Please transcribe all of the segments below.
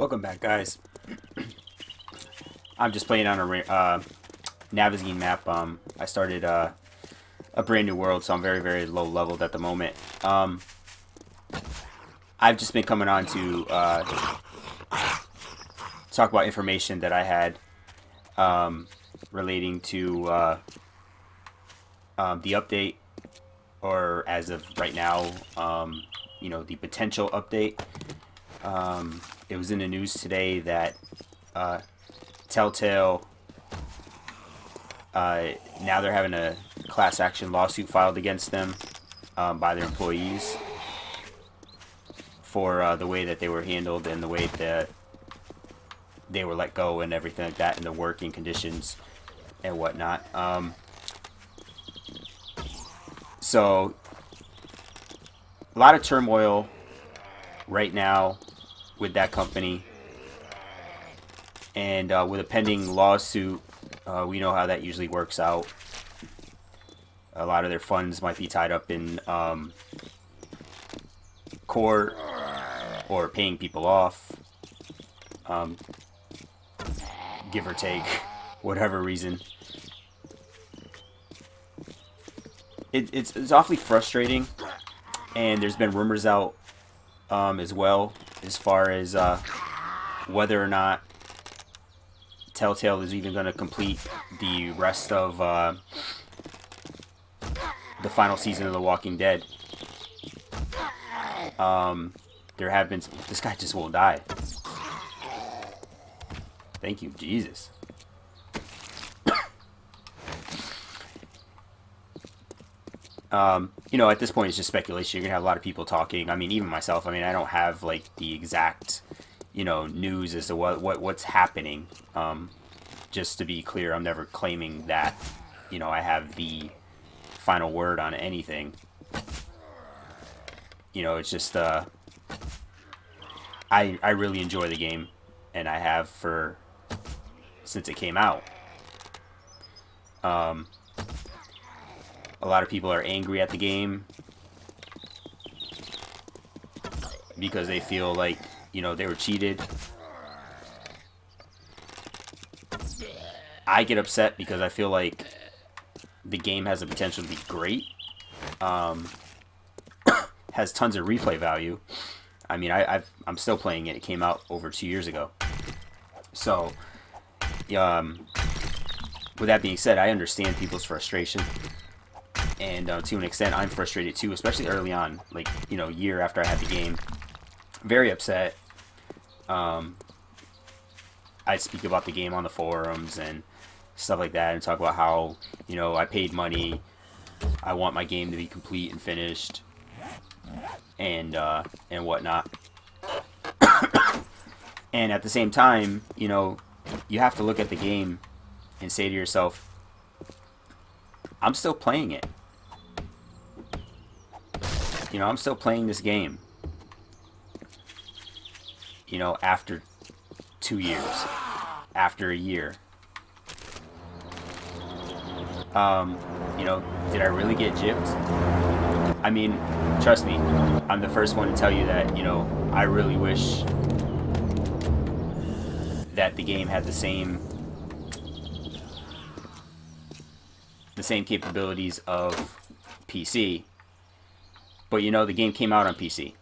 Welcome back, guys. I'm just playing on a Navazine map. I started a brand new world, so I'm very, very low leveled at the moment. I've just been coming on to talk about information that I had relating to the update, or as of right now, the potential update. It was in the news today that Telltale, now they're having a class action lawsuit filed against them by their employees for the way that they were handled and the way that they were let go and everything like that, and the working conditions and whatnot. So a lot of turmoil right now with that company, and with a pending lawsuit, we know how that usually works out. A lot of their funds might be tied up in court or paying people off, give or take, whatever reason. It's awfully frustrating, and there's been rumors out as well, as far as whether or not Telltale is even going to complete the rest of the final season of The Walking Dead. There have been this guy just won't die. Thank you, Jesus. At this point, it's just speculation. You're gonna have a lot of people talking. I mean, even myself. I mean, I don't have like the exact, news as to what's happening. Just to be clear, I'm never claiming that, I have the final word on anything. It's just I really enjoy the game, and I have since it came out. A lot of people are angry at the game because they feel like, they were cheated. I get upset because I feel like the game has the potential to be great. Has tons of replay value. I mean, I'm still playing it. It came out over 2 years ago. So, with that being said, I understand people's frustration. And to an extent, I'm frustrated too, especially early on, like, year after I had the game. Very upset. I speak about the game on the forums and stuff like that, and talk about how, I paid money, I want my game to be complete and finished, and whatnot. And at the same time, you have to look at the game and say to yourself, I'm still playing it. I'm still playing this game. After 2 years, after a year. Did I really get gypped? I mean, trust me, I'm the first one to tell you that, I really wish that the game had the same capabilities of PC. But the game came out on PC.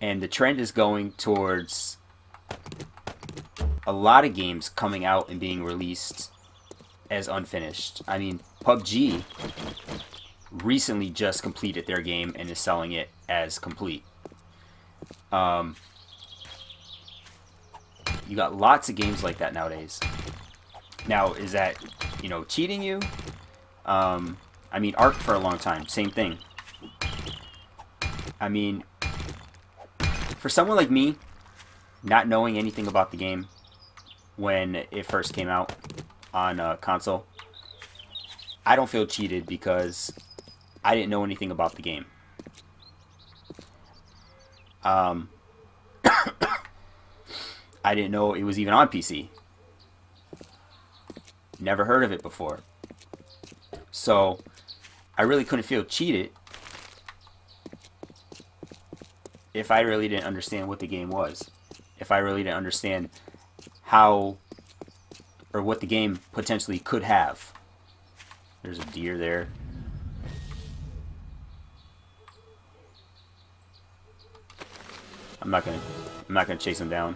And the trend is going towards a lot of games coming out and being released as unfinished. I mean, PUBG recently just completed their game and is selling it as complete. You got lots of games like that nowadays. Now, is that, cheating you? I mean, Ark for a long time, same thing. I mean, for someone like me, not knowing anything about the game when it first came out on console, I don't feel cheated because I didn't know anything about the game. I didn't know it was even on PC. Never heard of it before. So, I really couldn't feel cheated if I really didn't understand what the game was, if I really didn't understand how or what the game potentially could have. There's a deer there. I'm not gonna chase him down.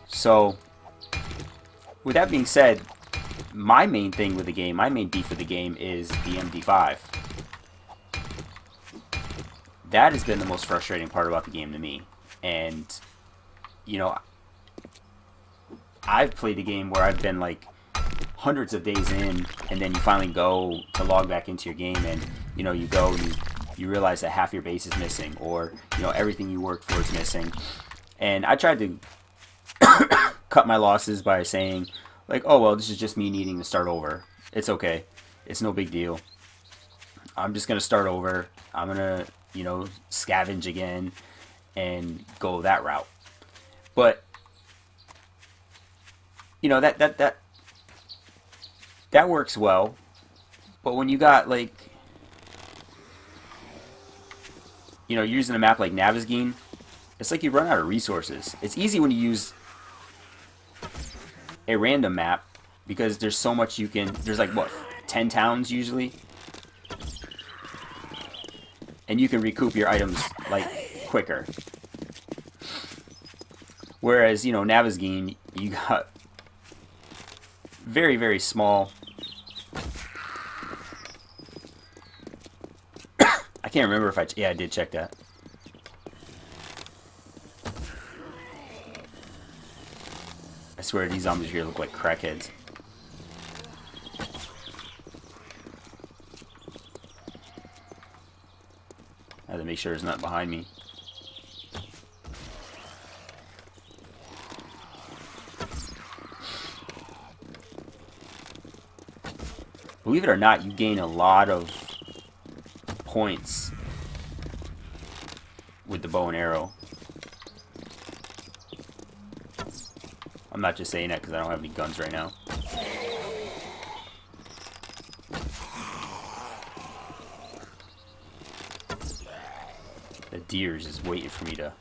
So, with that being said, my main thing with the game, my main beef with the game is the MD5. That has been the most frustrating part about the game to me. And, you know, I've played a game where I've been like hundreds of days in, and then you finally go to log back into your game, and you know, you go and you realize that half your base is missing, or you know, everything you worked for is missing. And I tried to cut my losses by saying like, oh well, this is just me needing to start over. It's okay. It's no big deal. I'm just gonna start over. I'm gonna, you know, scavenge again and go that route. But you know, that works well. But when you got like, you know, you're using a map like Navezgene, it's like you run out of resources. It's easy when you use a random map because there's so much you can. There's like what, 10 towns usually, and you can recoup your items like quicker. Whereas, you know, Navezgene, you got very, very small. I can't remember if yeah, I did check that. I swear these zombies here look like crackheads. I have to make sure there's nothing behind me. Believe it or not, you gain a lot of points with the bow and arrow. I'm not just saying that because I don't have any guns right now. The deer is just waiting for me to...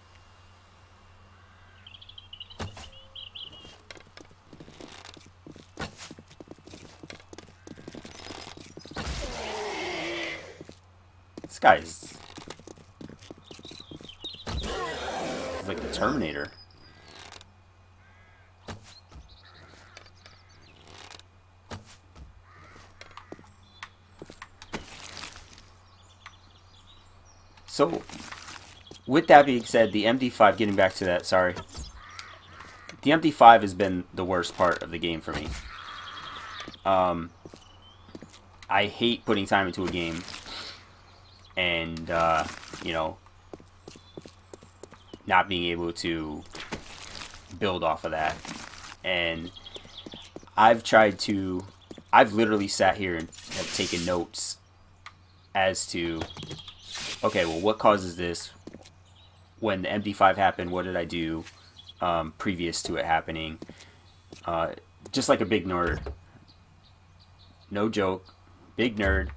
This guy is... He's like the Terminator. So, with that being said, the MD5, getting back to that, sorry. The MD5 has been the worst part of the game for me. I hate putting time into a game and, you know, not being able to build off of that. And I've literally sat here and have taken notes as to, okay, well, what causes this? When the MD5 happened, what did I do previous to it happening? Just like a big nerd. No joke. Big nerd.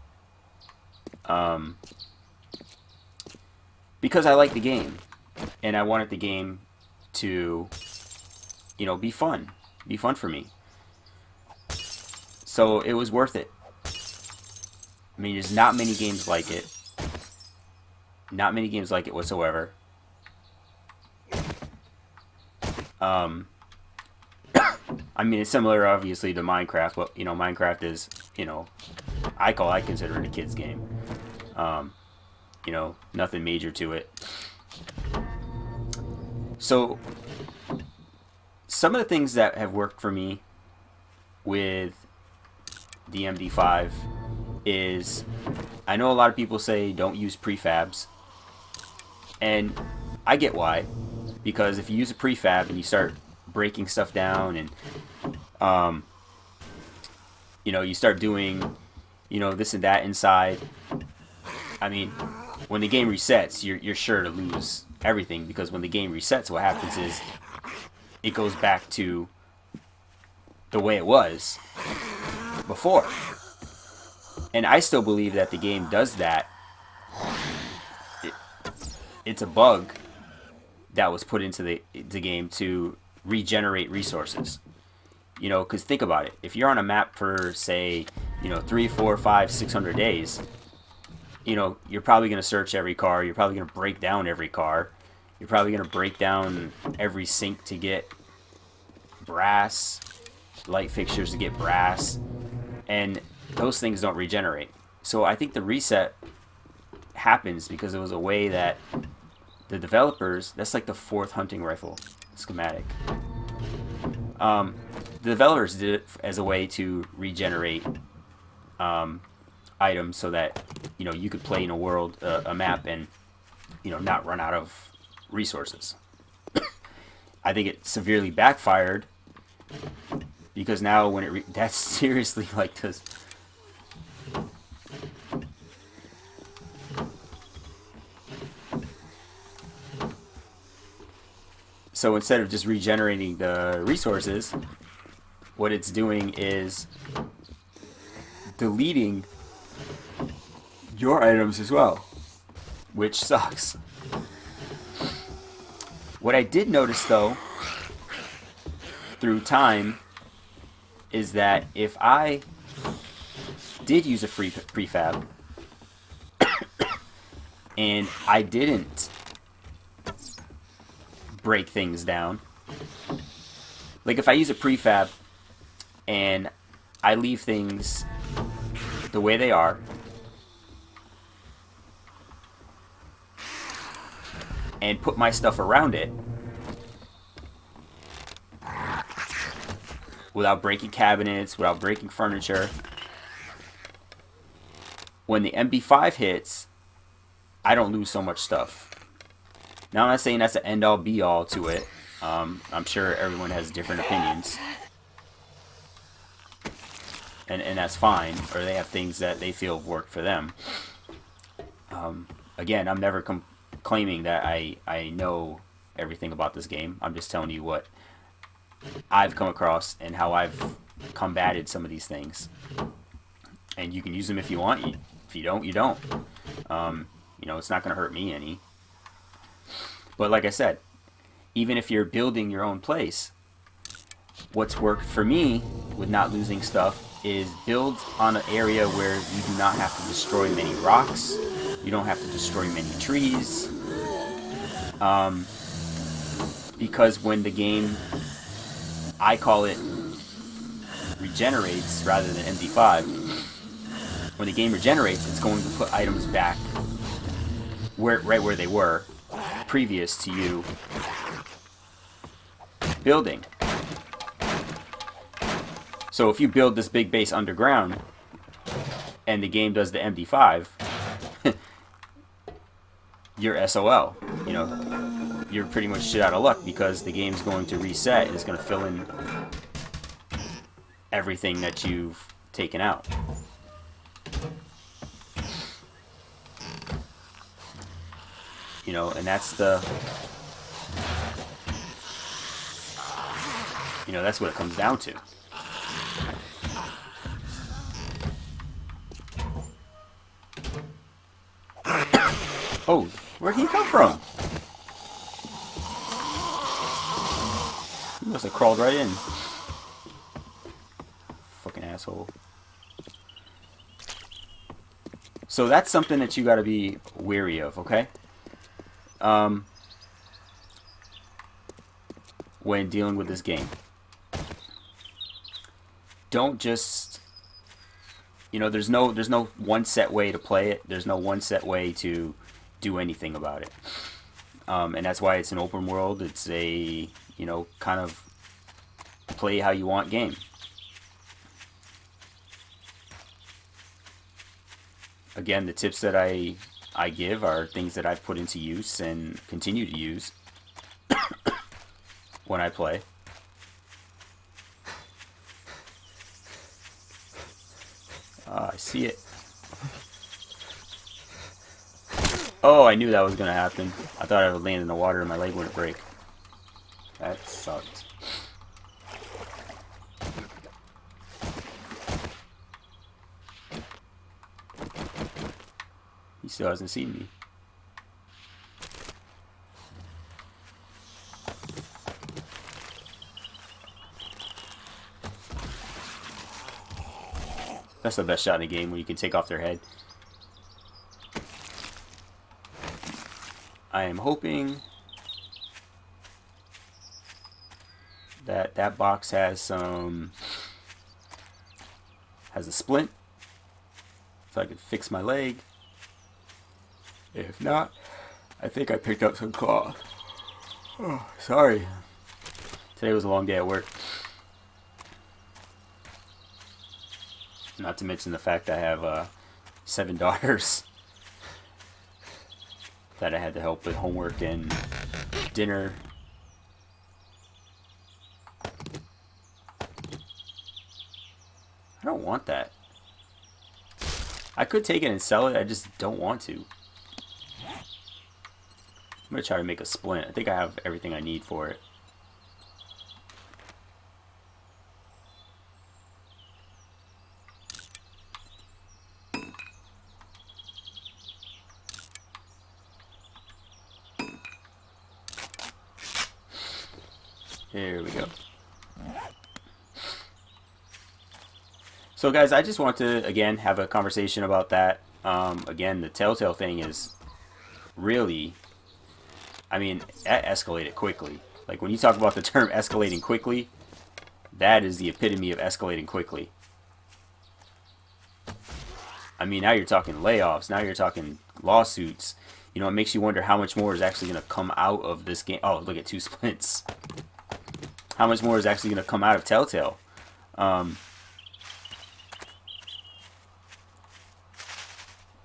Because I like the game. And I wanted the game to, you know, be fun. Be fun for me. So it was worth it. I mean, there's not many games like it. Not many games like it whatsoever. I mean, it's similar, obviously, to Minecraft. But, you know, Minecraft is, you know, I consider it a kid's game. You know, nothing major to it. So, some of the things that have worked for me with the MD5 is, I know a lot of people say don't use prefabs. And I get why. Because if you use a prefab and you start breaking stuff down and, you know, you start doing, you know, this and that inside, I mean, when the game resets, you're sure to lose everything. Because when the game resets, what happens is it goes back to the way it was before. And I still believe that the game does that. it's a bug that was put into the game to regenerate resources. You know, because think about it. If you're on a map for, say, 3, 4, 5, 600 days, you're probably going to search every car. You're probably going to break down every car. You're probably going to break down every sink to get brass, light fixtures to get brass, and those things don't regenerate. So I think the reset happens because it was a way that the developers, that's like the fourth hunting rifle schematic. The developers did it as a way to regenerate items so that you could play in a world, a map, and not run out of resources. I think it severely backfired because now when that's seriously like this. So instead of just regenerating the resources, what it's doing is deleting your items as well, which sucks. What I did notice though, through time, is that if I did use a free prefab and I didn't break things down, like if I use a prefab and I leave things the way they are, and put my stuff around it without breaking cabinets, without breaking furniture, when the MB5 hits, I don't lose so much stuff. Now, I'm not saying that's the end-all be-all to it. I'm sure everyone has different opinions. And that's fine. Or they have things that they feel work for them. Again, I'm never claiming that I know everything about this game. I'm just telling you what I've come across and how I've combated some of these things. And you can use them if you want. If you don't, you don't. It's not going to hurt me any. But like I said, even if you're building your own place, what's worked for me with not losing stuff is build on an area where you do not have to destroy many rocks. You don't have to destroy many trees. Because when the game, I call it regenerates rather than MD5, when the game regenerates, it's going to put items back right where they were previous to you building. So if you build this big base underground and the game does the MD5, you're SOL. You're pretty much shit out of luck because the game's going to reset and it's going to fill in everything that you've taken out. And that's that's what it comes down to. Oh, where'd he come from? He must have crawled right in. Fucking asshole. So that's something that you gotta be wary of, okay? When dealing with this game. Don't just, there's no one set way to play it. There's no one set way to do anything about it. And that's why it's an open world. It's a, kind of play how you want game. Again, the tips that I give are things that I've put into use and continue to use when I play. I see it. Oh, I knew that was going to happen. I thought I would land in the water and my leg wouldn't break. That sucked. He still hasn't seen me. That's the best shot in the game, when you can take off their head. I am hoping that that box has a splint, so I can fix my leg. If not, I think I picked up some cloth. Oh, sorry. Today was a long day at work. Not to mention the fact that I have 7 daughters that I had to help with homework and dinner. I don't want that. I could take it and sell it, I just don't want to. I'm going to try to make a splint. I think I have everything I need for it. Here we go. So guys, I just want to, again, have a conversation about that. Again, the Telltale thing is really, I mean, that escalated quickly. Like, when you talk about the term escalating quickly, that is the epitome of escalating quickly. I mean, now you're talking layoffs. Now you're talking lawsuits. You know, it makes you wonder how much more is actually going to come out of this game. Oh, look at 2 splints. How much more is actually going to come out of Telltale?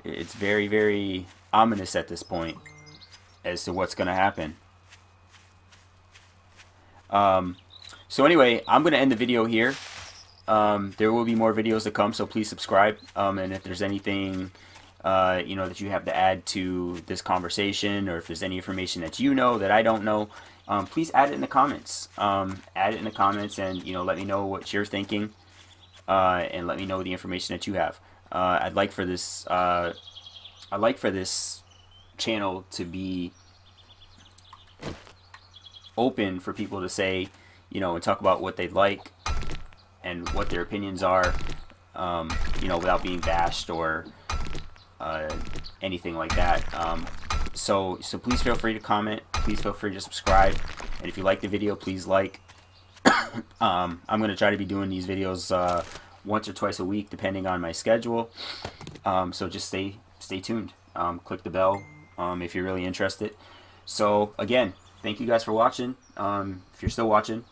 It's very, very ominous at this point as to what's going to happen. So anyway, I'm going to end the video here. There will be more videos to come, so please subscribe. And if there's anything you know, that you have to add to this conversation, or if there's any information that you know that I don't know, please add it in the comments. Add it in the comments, and you know, let me know what you're thinking, and let me know the information that you have. I'd like for this channel to be open for people to say, you know, and talk about what they'd like and what their opinions are, you know, without being bashed or anything like that. So please feel free to comment. Please feel free to subscribe. And if you like the video, please like. I'm going to try to be doing these videos once or twice a week, depending on my schedule. So just stay tuned. Click the bell if you're really interested. So again, thank you guys for watching. If you're still watching,